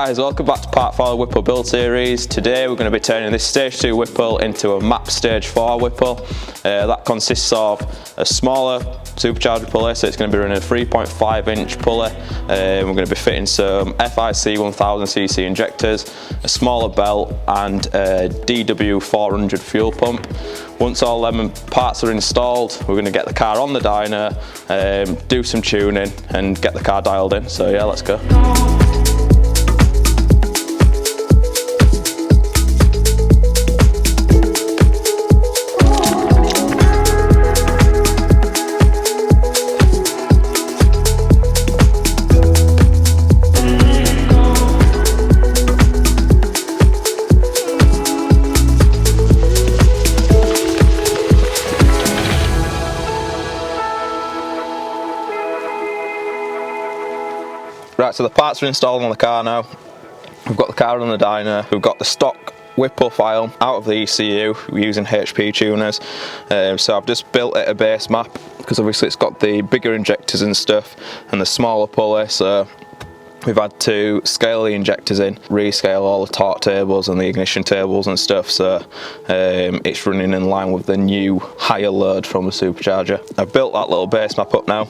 guys, welcome back to part 4 of the Whipple build series. Today we're going to be turning this stage 2 Whipple into a map stage 4 Whipple. That consists of a smaller supercharger pulley, so it's going to be running a 3.5 inch pulley. We're going to be fitting some FIC 1000cc injectors, a smaller belt and a DW 400 fuel pump. Once all them parts are installed, we're going to get the car on the dyno, do some tuning and get the car dialed in. So yeah, let's go. Right, so the parts are installed on the car now. We've got the car on the dyno, we've got the stock Whipple file out of the ECU, we're using HP tuners. So I've just built it a base map, because obviously it's got the bigger injectors and stuff, and the smaller pulley, so we've had to scale the injectors in, rescale all the torque tables and the ignition tables and stuff, so it's running in line with the new higher load from the supercharger. I've built that little base map up now.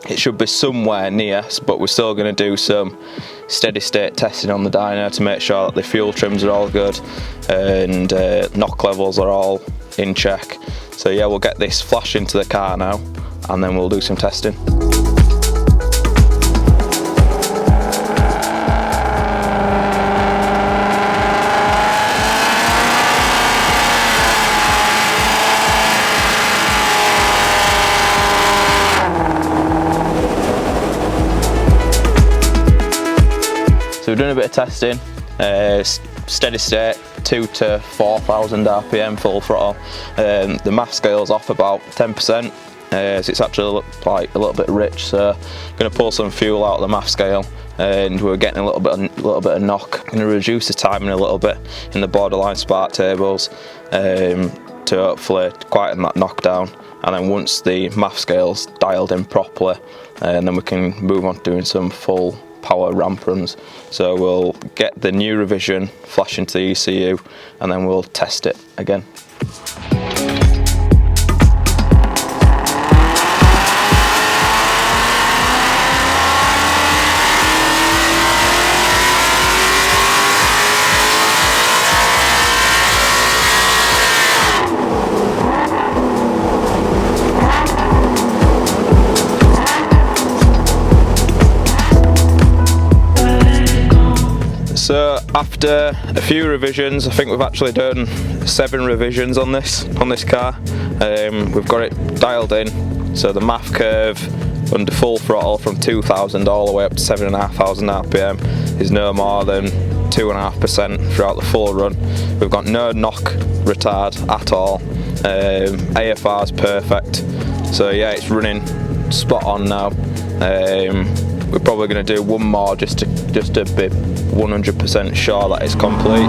It should be somewhere near, but we're still going to do some steady state testing on the dyno to make sure that the fuel trims are all good and knock levels are all in check. So yeah, we'll get this flash into the car now and then we'll do some testing. So we're doing a bit of testing, steady state, 2 to 4,000 RPM full throttle. The MAF scale's off about 10%, so it's actually like a little bit rich, so I'm going to pull some fuel out of the MAF scale, and we're getting a little bit of knock. I'm going to reduce the timing a little bit in the borderline spark tables to hopefully quieten that knockdown, and then once the MAF scale's dialed in properly, and then we can move on to doing some full power ramp runs. So we'll get the new revision flash into the ECU and then we'll test it again. So after a few revisions, I think we've actually done 7 revisions on this car. We've got it dialed in, so the MAF curve under full throttle from 2,000 all the way up to 7,500 RPM is no more than 2.5% throughout the full run. We've got no knock retard at all. AFR's perfect. So yeah, it's running spot on now. We're probably going to do one more just to be 100% sure that it's complete.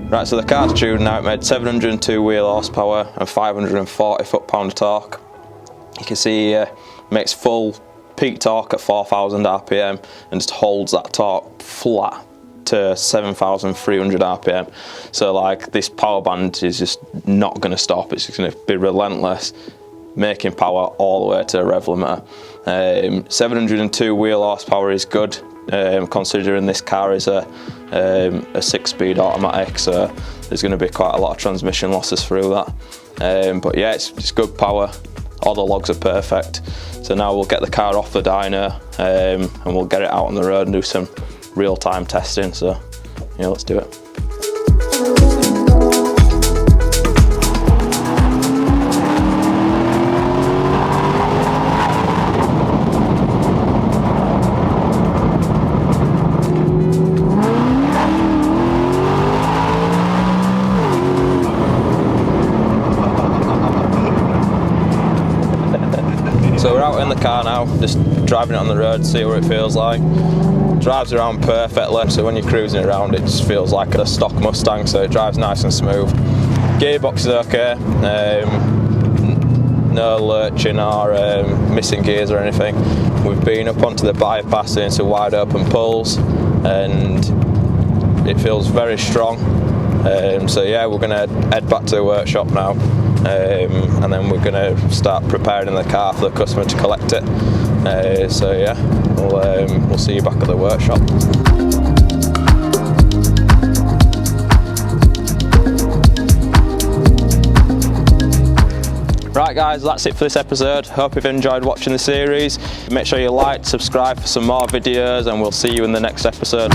Right, so the car's tuned now. It made 702 wheel horsepower and 540 foot-pound of torque. You can see here, makes full peak torque at 4,000 RPM and just holds that torque flat to 7,300 RPM. So like, this power band is just not going to stop. It's just going to be relentless, making power all the way to the rev limiter. 702 wheel horsepower is good, considering this car is a 6-speed automatic, so there's going to be quite a lot of transmission losses through that. But yeah, it's good power. All the logs are perfect. So now we'll get the car off the dyno and we'll get it out on the road and do some real-time testing. So yeah, let's do it. So we're out in the car now, just driving it on the road, see what it feels like. Drives around perfectly, so when you're cruising around it just feels like a stock Mustang, so it drives nice and smooth. Gearbox is okay, no lurching or missing gears or anything. We've been up onto the bypass into wide open pulls and it feels very strong. So yeah, we're going to head back to the workshop now, and then we're going to start preparing the car for the customer to collect it. So yeah, we'll see you back at the workshop. Right guys, that's it for this episode. Hope you've enjoyed watching the series. Make sure you like, subscribe for some more videos, and we'll see you in the next episode.